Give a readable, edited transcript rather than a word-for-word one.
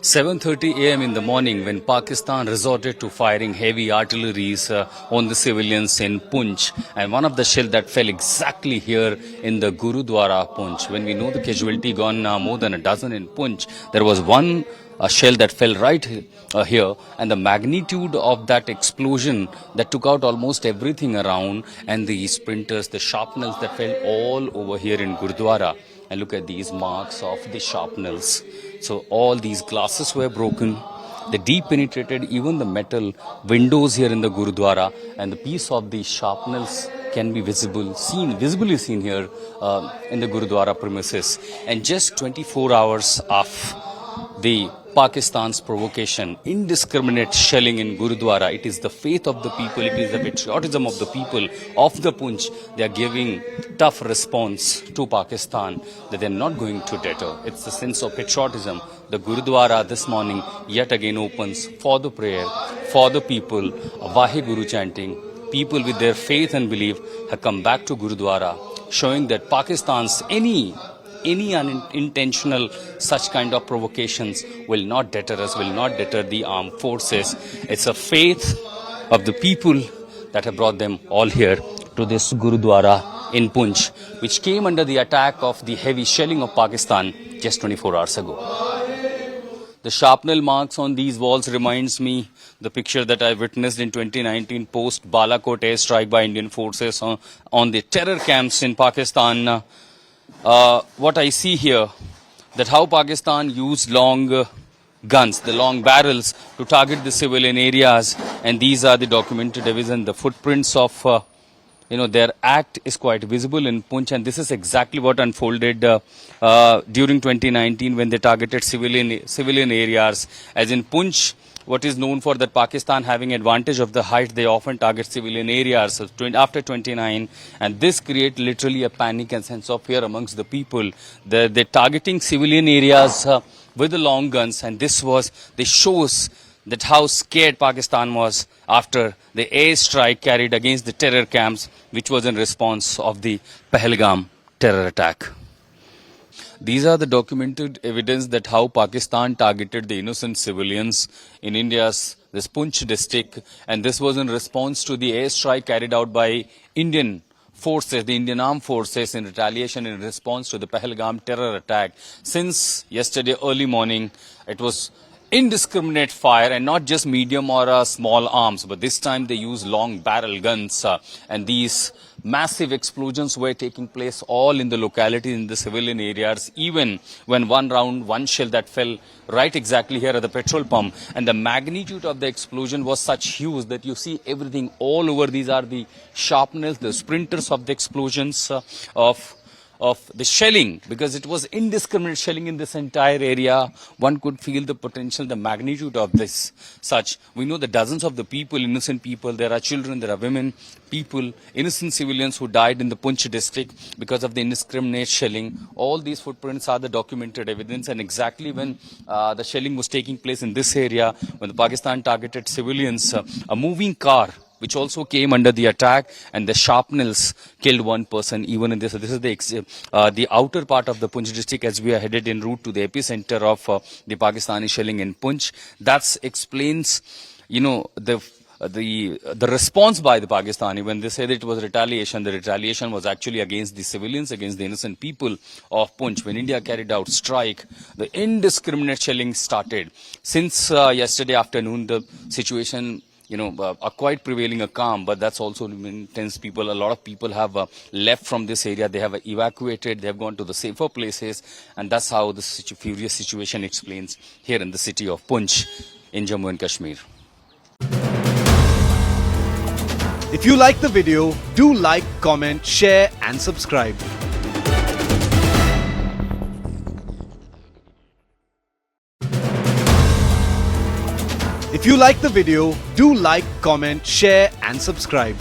7:30 a.m. in the morning when Pakistan resorted to firing heavy artilleries on the civilians in Poonch, and one of the shell that fell exactly here in the Gurudwara Poonch. When we know the casualty gone more than a dozen in Poonch, there was one shell that fell right here, and the magnitude of that explosion that took out almost everything around, and the sprinters, the shrapnels that fell all over here in Gurudwara. And look at these marks of the shrapnels. So all these glasses were broken. They deep penetrated even the metal windows here in the Gurudwara, and the piece of the shrapnels can be visibly seen here in the Gurudwara premises. And just 24 hours of the Pakistan's provocation, indiscriminate shelling in Gurudwara, it is the faith of the people, it is the patriotism of the people of the Poonch. They are giving tough response to Pakistan that they are not going to deter. It's the sense of patriotism. The Gurudwara this morning yet again opens for the prayer, for the people, Vaheguru chanting. People with their faith and belief have come back to Gurudwara, showing that Pakistan's any unintentional such kind of provocations will not deter us, will not deter the armed forces. It's a faith of the people that have brought them all here to this Gurudwara in Poonch, which came under the attack of the heavy shelling of Pakistan just 24 hours ago. The shrapnel marks on these walls reminds me the picture that I witnessed in 2019 post Balakot airstrike by Indian forces on the terror camps in Pakistan. What I see here, that how Pakistan used long guns, the long barrels, to target the civilian areas, and these are the documented evidence. The footprints of their act is quite visible in Poonch, and this is exactly what unfolded during 2019 when they targeted civilian areas. As in Poonch, what is known for that Pakistan having advantage of the height, they often target civilian areas after 29, and this create literally a panic and sense of fear amongst the people. They're targeting civilian areas with the long guns, and this shows that how scared Pakistan was after the airstrike carried against the terror camps, which was in response of the Pahalgam terror attack. These are the documented evidence that how Pakistan targeted the innocent civilians in India's this Poonch district, and this was in response to the airstrike carried out by Indian forces, the Indian armed forces, in retaliation in response to the Pahalgam terror attack. Since yesterday early morning, it was indiscriminate fire, and not just medium or small arms, but this time they used long barrel guns, and these massive explosions were taking place all in the locality, in the civilian areas, even when one shell that fell right exactly here at the petrol pump, and the magnitude of the explosion was such huge that you see everything all over. These are the shrapnels, the sprinters of the explosions of the shelling, because it was indiscriminate shelling in this entire area. One could feel the potential, the magnitude of this. We know that dozens of the people, innocent people, there are children, there are women, people, innocent civilians who died in the Poonch district because of the indiscriminate shelling. All these footprints are the documented evidence, and exactly when the shelling was taking place in this area, when the Pakistan targeted civilians, a moving car which also came under the attack, and the shrapnels killed one person even in this. So this is the outer part of the Poonch district as we are headed en route to the epicenter of the Pakistani shelling in Poonch. That explains, the response by the Pakistani when they said it was retaliation. The retaliation was actually against the civilians, against the innocent people of Poonch. When India carried out strike, the indiscriminate shelling started. Since yesterday afternoon, the situation are quite prevailing a calm, but that's also intense. A lot of people have left from this area. They have evacuated, they have gone to the safer places, and that's how the furious situation explains here in the city of Poonch in Jammu and Kashmir. If you like the video, do like, comment, share and subscribe. If you like the video, do like, comment, share and subscribe.